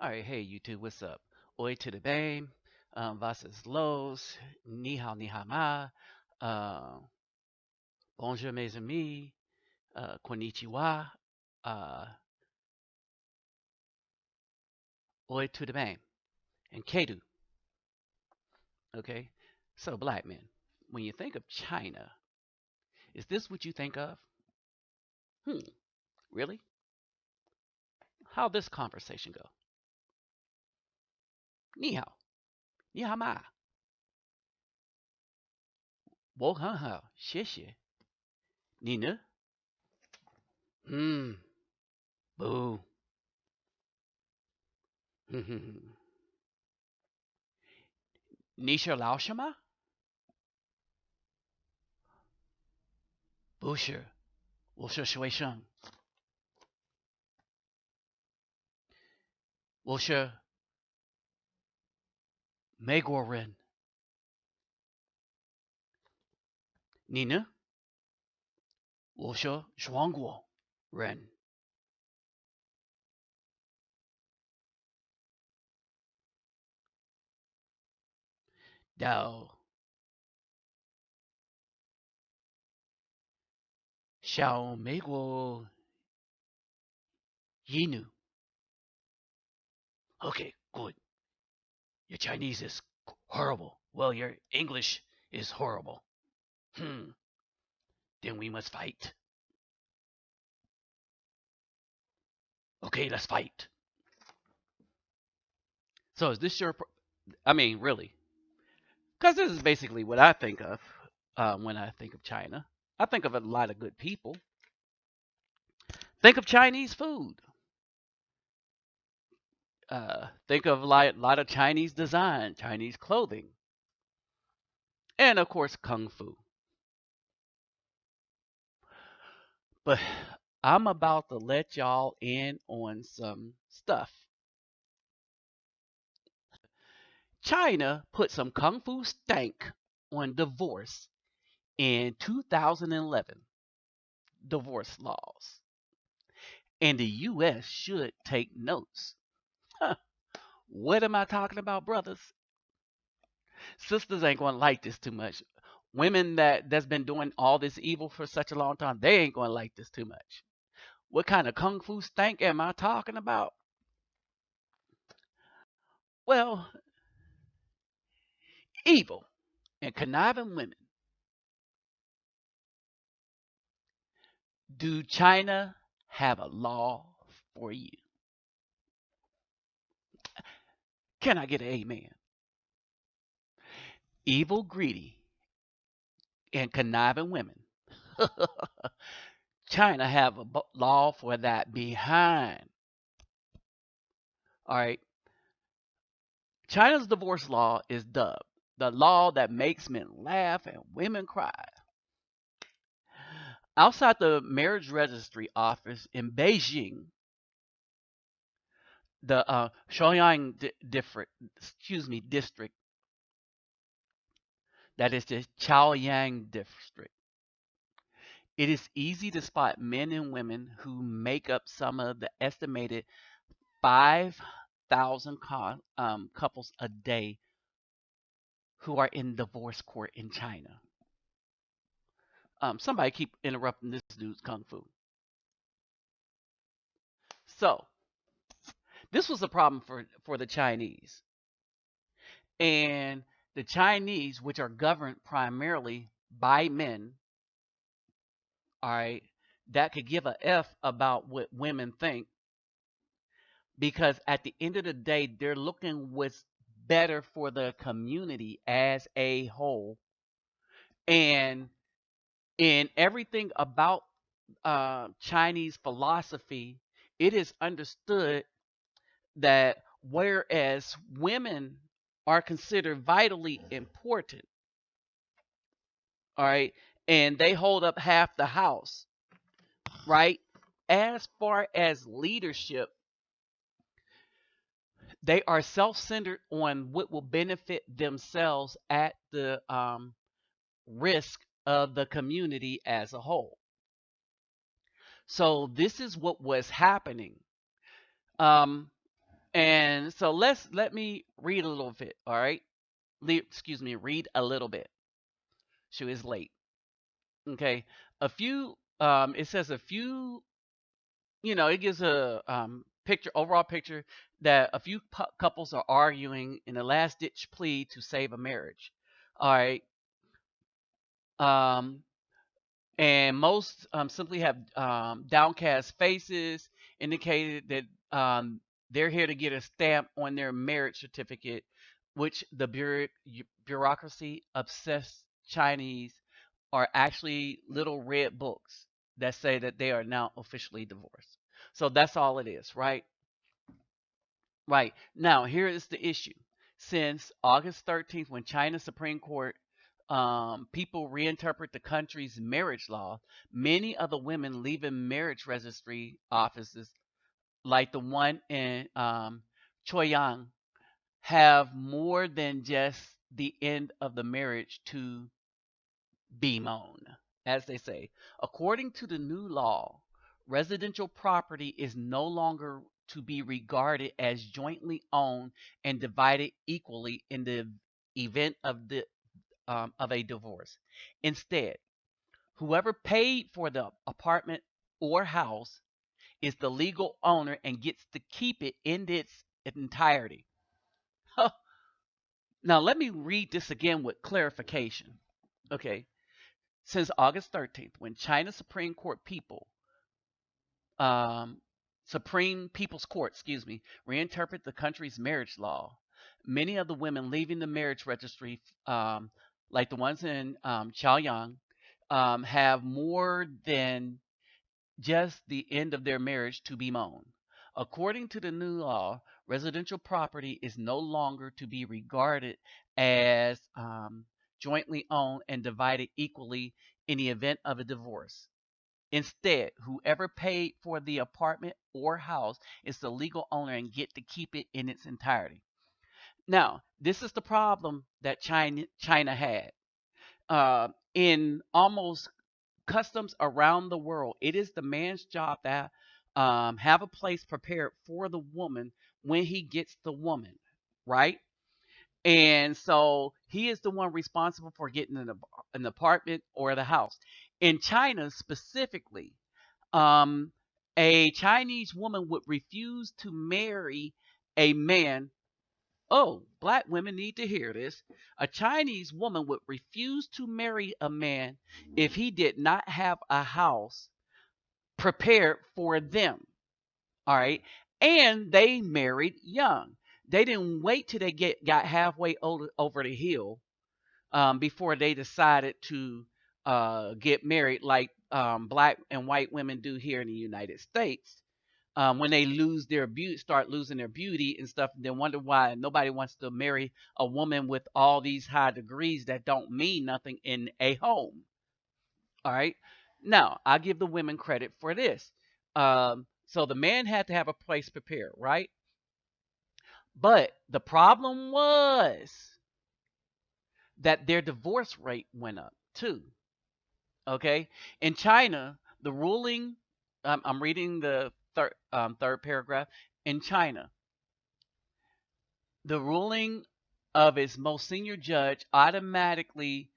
All right, hey YouTube, what's up? Oi to the bang, was ist los? Ni hao ma, uh, bonjour mes amis, konnichiwa, uh, oi to the bang, and Kedu. Okay, so black men, when you think of China, is this what you think of? Hmm, really? How'd this conversation go? Ni hao ma, wo han hao, xie xie, ni ne? Hmm, boo. 你是老师吗？不是，我是学生，我是美国人。你呢？我是中国人。到小美国英语。Okay, good. Your Chinese is horrible. Well, your English is horrible. Hmm. Then we must fight. Okay, let's fight. So is this your? I mean, really? Because this is basically what I think of when I think of China. I think of a lot of good people. Think of Chinese food. Think of a lot of Chinese design, Chinese clothing, and of course kung fu. But I'm about to let y'all in on some stuff. China put some kung fu stank on divorce in 2011 divorce laws, and the U.S. should take notes. Huh. What am I talking about, brothers? Sisters ain't gonna like this too much. Women that's been doing all this evil for such a long time, they ain't gonna like this too much. What kind of kung fu stank am I talking about? Well, evil and conniving women. Do China have a law for you? Can I get an amen? Evil, greedy, and conniving women. China have a law for that behind. All right. China's divorce law is dubbed the law that makes men laugh and women cry. Outside the marriage registry office in Beijing, the Shaoyang district, that is the Chaoyang district. It is easy to spot men and women who make up some of the estimated 5,000 couples a day who are in divorce court in China. Somebody keep interrupting this dude's kung fu. So this was a problem for the Chinese, and the Chinese, which are governed primarily by men, all right, that could give a f about what women think, because at the end of the day, they're looking what's better for the community as a whole, and in everything about Chinese philosophy, it is understood that whereas women are considered vitally important, all right, and they hold up half the house, right? As far as leadership, they are self-centered on what will benefit themselves at the risk of the community as a whole. So this is what was happening. Um, And so let me read a little bit, all right? Excuse me, read a little bit. She is late. Okay. A few it says a few, it gives a picture, overall picture, that a few couples are arguing in a last ditch plea to save a marriage. All right. Um and most simply have downcast faces, indicated that they're here to get a stamp on their marriage certificate, which the bureaucracy obsessed Chinese are actually little red books that say that they are now officially divorced. So that's all it is, right? Right. Now, here is the issue. Since August 13th, when China's Supreme Court people reinterpret the country's marriage law, many of the women leaving marriage registry offices, like the one in Choyang, have more than just the end of the marriage to bemoan, as they say. According to the new law, residential property is no longer to be regarded as jointly owned and divided equally in the event of a divorce. Instead, whoever paid for the apartment or house is the legal owner and gets to keep it in its entirety. Now, let me read this again with clarification. Okay. Since August 13th, when China's um, Supreme People's Court, excuse me, reinterpret the country's marriage law, many of the women leaving the marriage registry, like the ones in Chaoyang, have more than just the end of their marriage to bemoan. According to the new law, residential property is no longer to be regarded as jointly owned and divided equally in the event of a divorce. Instead, whoever paid for the apartment or house is the legal owner and get to keep it in its entirety. Now, this is the problem that China had. In almost customs around the world, it is the man's job to have a place prepared for the woman when he gets the woman, right? And so he is the one responsible for getting an apartment or the house. In China specifically, um, a Chinese woman would refuse to marry a man. Oh, black women need to hear this. A Chinese woman would refuse to marry a man if he did not have a house prepared for them. All right. And they married young. They didn't wait till they got halfway over the hill before they decided to get married, like black and white women do here in the United States. When they lose their beauty, start losing their beauty and stuff, and then wonder why nobody wants to marry a woman with all these high degrees that don't mean nothing in a home. All right. Now, I give the women credit for this. So the man had to have a place prepared, right? But the problem was that their divorce rate went up too. Okay. In China, the ruling, I'm reading the third paragraph. In China, the ruling of its most senior judge automatically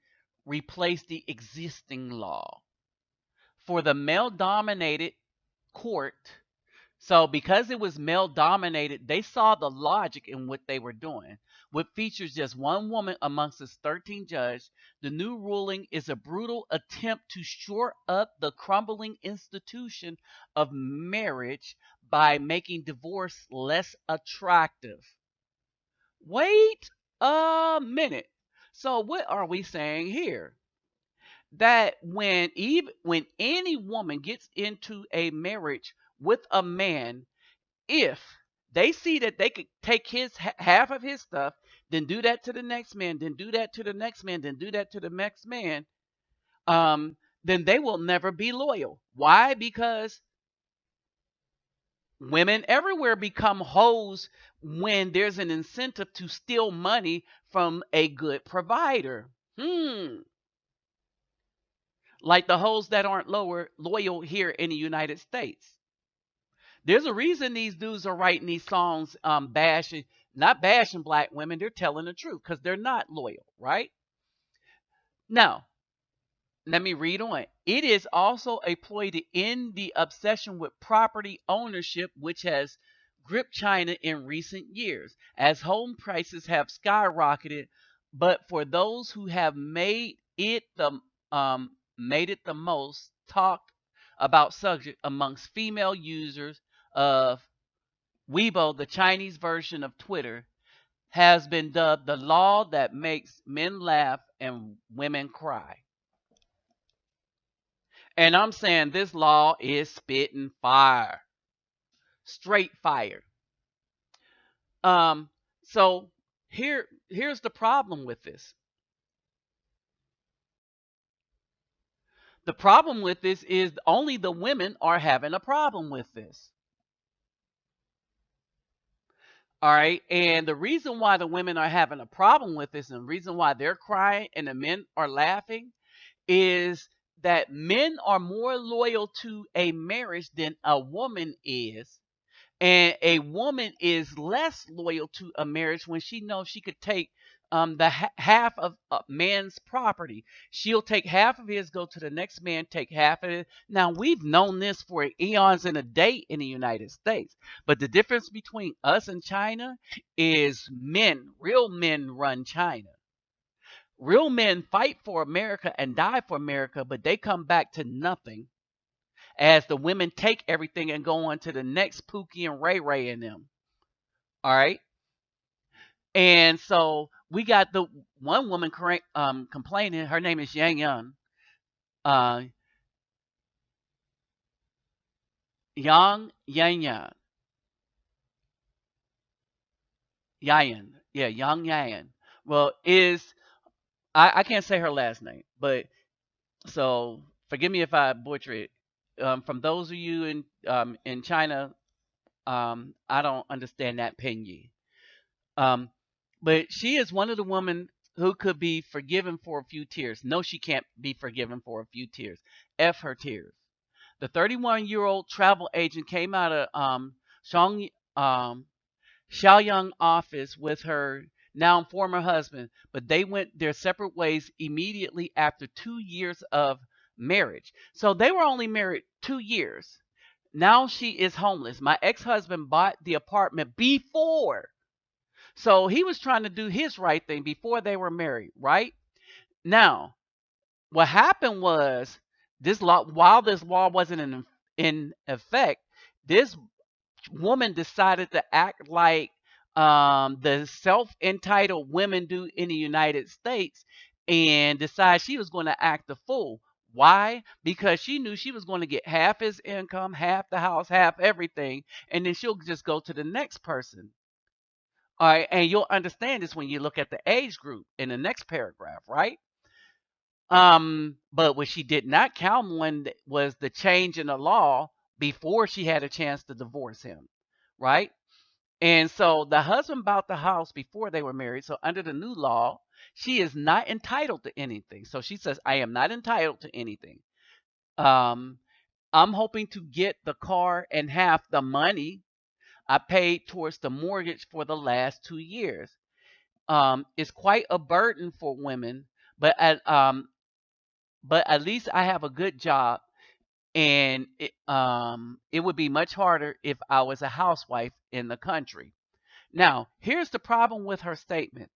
replaced the existing law. For the male dominated court, so because it was male dominated, they saw the logic in what they were doing. What features just one woman amongst its 13 judges, the new ruling is a brutal attempt to shore up the crumbling institution of marriage by making divorce less attractive. Wait a minute. So what are we saying here? That when any woman gets into a marriage with a man, if they see that they could take his half of his stuff, then do that to the next man, then do that to the next man, then do that to the next man, then they will never be loyal. Why? Because women everywhere become hoes when there's an incentive to steal money from a good provider. Like the hoes that aren't loyal here in the United States. There's a reason these dudes are writing these songs, bashing, not bashing black women. They're telling the truth because they're not loyal, right? Now, let me read on. It is also a ploy to end the obsession with property ownership, which has gripped China in recent years, as home prices have skyrocketed. But for those who have made it the most talked about subject amongst female users of Weibo, the Chinese version of Twitter, has been dubbed the law that makes men laugh and women cry. And I'm saying this law is spitting fire, straight fire. Um, so here's the problem with this. The problem with this is only the women are having a problem with this. All right. And the reason why the women are having a problem with this and the reason why they're crying and the men are laughing is that men are more loyal to a marriage than a woman is. And a woman is less loyal to a marriage when she knows she could take the half of a man's property. She'll take half of his, go to the next man, take half of it. Now, we've known this for eons and a day in the United States. But the difference between us and China is men, real men run China. Real men fight for America and die for America, but they come back to nothing as the women take everything and go on to the next Pookie and Ray Ray and them. All right. And so we got the one woman complaining. Her name is Yang Yan. Uh, Yang Yan Yan. Yan. Yeah, Yang Yan. Well, I can't say her last name, but so forgive me if I butcher it. From those of you in China, I don't understand that pinyin. Um, but she is one of the women who could be forgiven for a few tears. No, she can't be forgiven for a few tears. F her tears. The 31-year-old travel agent came out of Shang, um, Xiaoyang office with her now former husband, but they went their separate ways immediately after 2 years of marriage. So they were only married 2 years. Now she is homeless. My ex-husband bought the apartment before. So he was trying to do his right thing before they were married, right? Now, what happened was this law, while this law wasn't in effect, this woman decided to act like the self-entitled women do in the United States and decide she was going to act a fool. Why? Because she knew she was going to get half his income, half the house, half everything, and then she'll just go to the next person. All right, and you'll understand this when you look at the age group in the next paragraph, right? But what she did not count on was the change in the law before she had a chance to divorce him, right? And so the husband bought the house before they were married. So under the new law, she is not entitled to anything. So she says, I am not entitled to anything. Um, I'm hoping to get the car and half the money I paid towards the mortgage for the last 2 years. It's quite a burden for women, but at least I have a good job, and it would be much harder if I was a housewife in the country. Now, here's the problem with her statement.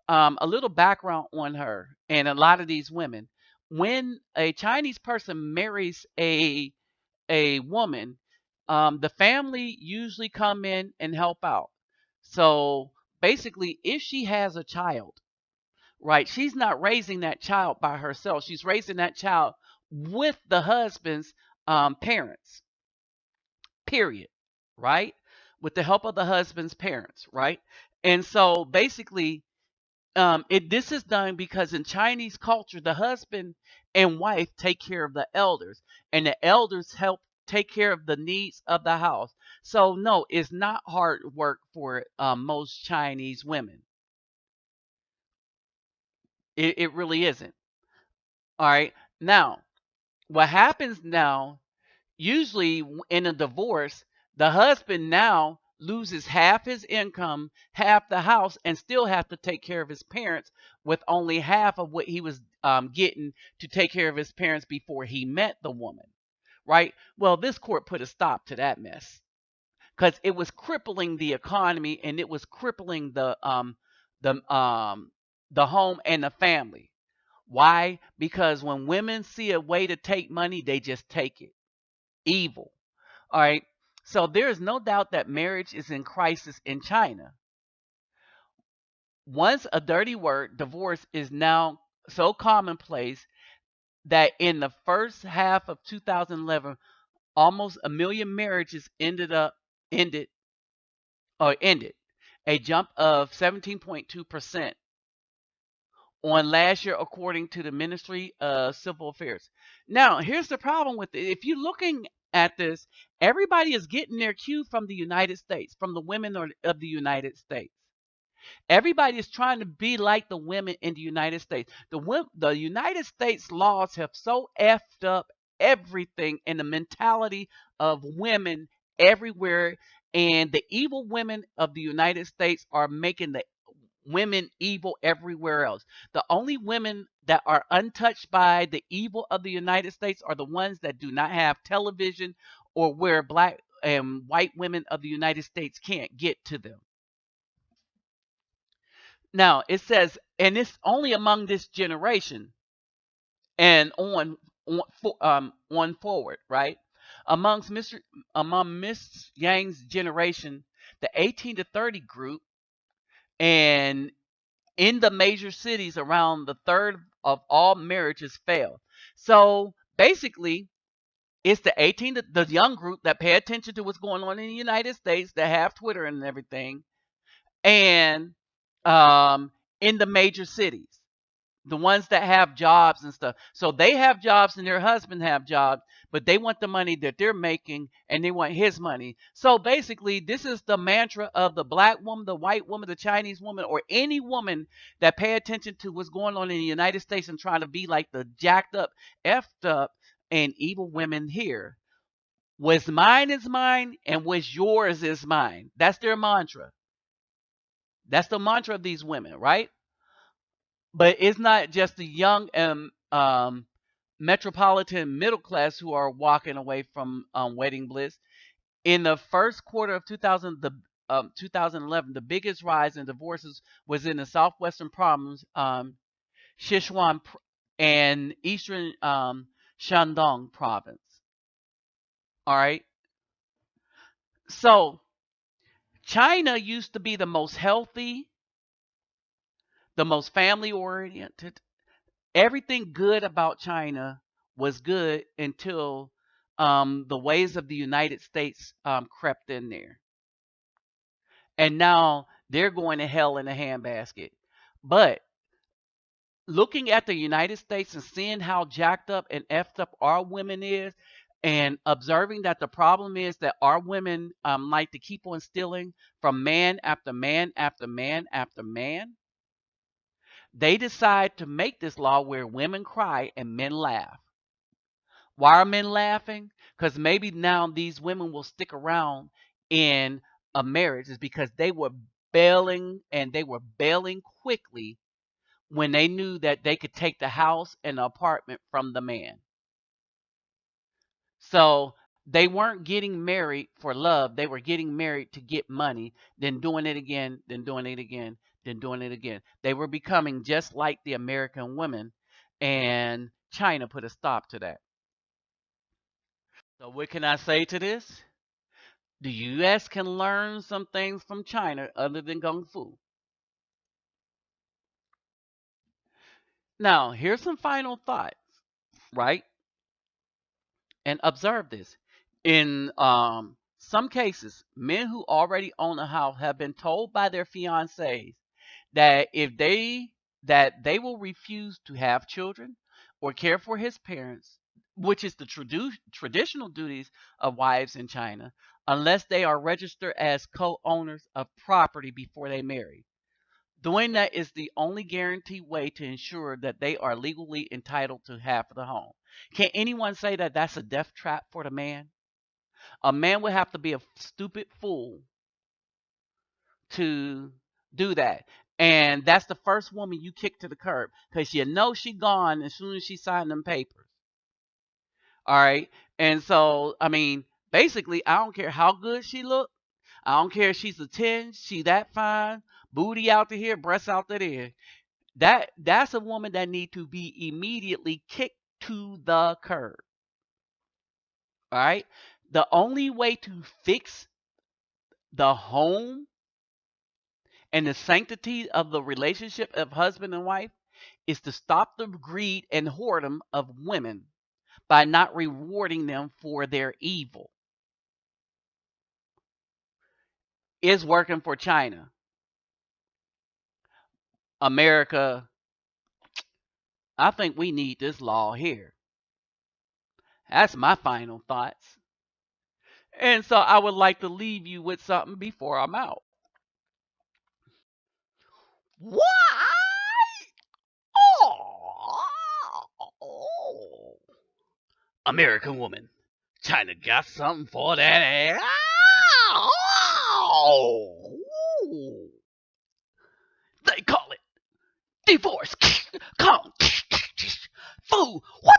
A little background on her and a lot of these women. When a Chinese person marries a woman, the family usually come in and help out. So basically, if she has a child, right, she's not raising that child by herself. She's raising that child with the husband's parents, period, right? With the help of the husband's parents, right? And so basically, this is done because in Chinese culture, the husband and wife take care of the elders, and the elders help take care of the needs of the house. So no, it's not hard work for most Chinese women. It really isn't. All right. Now, what happens now? Usually, in a divorce, The husband now loses half his income, half the house, and still have to take care of his parents with only half of what he was getting to take care of his parents before he met the woman. Right? Well, this court put a stop to that mess because it was crippling the economy and it was crippling the the home and the family. Why? Because when women see a way to take money, they just take it. Evil. All right. So there is no doubt that marriage is in crisis in China. Once a dirty word, divorce is now so commonplace that in the first half of 2011, almost a million marriages ended ended, a jump of 17.2% on last year, according to the Ministry of Civil Affairs. Now, here's the problem with it. If you're looking at this, everybody is getting their cue from the United States, from the women of the United States. Everybody is trying to be like the women in the United States. The United States laws have so effed up everything in the mentality of women everywhere. And the evil women of the United States are making the women evil everywhere else. The only women that are untouched by the evil of the United States are the ones that do not have television or where black and white women of the United States can't get to them. Now it says, and it's only among this generation and on forward, right? Among Miss Yang's generation, the 18 to 30 group, and in the major cities, around the third of all marriages fail. So basically, it's the 18 to the young group that pay attention to what's going on in the United States, that have Twitter and everything, and um, in the major cities, the ones that have jobs and stuff. So they have jobs and their husband have jobs, but they want the money that they're making and they want his money. So basically, this is the mantra of the black woman, the white woman, the Chinese woman, or any woman that pay attention to what's going on in the United States and trying to be like the jacked up, effed up, and evil women here. What's mine is mine, and what's yours is mine. That's their mantra. That's the mantra of these women, right? But it's not just the young and metropolitan middle class who are walking away from wedding bliss. In the first quarter of 2011, the biggest rise in divorces was in the southwestern province, Sichuan and eastern Shandong province. All right. So China used to be the most healthy, the most family oriented. Everything good about China was good until the ways of the United States crept in there. And now they're going to hell in a handbasket. But looking at the United States and seeing how jacked up and effed up our women is, and observing that the problem is that our women like to keep on stealing from man after man after man after man, they decide to make this law where women cry and men laugh. Why are men laughing? Because maybe now these women will stick around in a marriage is because they were bailing, and they were bailing quickly when they knew that they could take the house and the apartment from the man. So they weren't getting married for love. They were getting married to get money, then doing it again, then doing it again, then doing it again. They were becoming just like the American women, and China put a stop to that. So what can I say to this? The US can learn some things from China other than Kung Fu. Now, here's some final thoughts, right? And observe this. In some cases, men who already own a house have been told by their fiancés that they will refuse to have children or care for his parents, which is the traditional duties of wives in China, unless they are registered as co-owners of property before they marry. Doing that is the only guaranteed way to ensure that they are legally entitled to half of the home. Can anyone say that that's a death trap for the man? A man would have to be a stupid fool to do that. And that's the first woman you kick to the curb because you know she gone as soon as she signed them papers. All right. And so, I mean, basically, I don't care how good she look. I don't care if she's a 10, she that fine, booty out to here, breasts out to there. That's a woman that need to be immediately kicked to the curb. All right. The only way to fix the home and the sanctity of the relationship of husband and wife is to stop the greed and whoredom of women by not rewarding them for their evil. Is working for China. America, I think we need this law here. That's my final thoughts. And so I would like to leave you with something before I'm out. Why? Oh. American woman. China got something for that ass. Oh. They call it divorce. Come. Fool. What?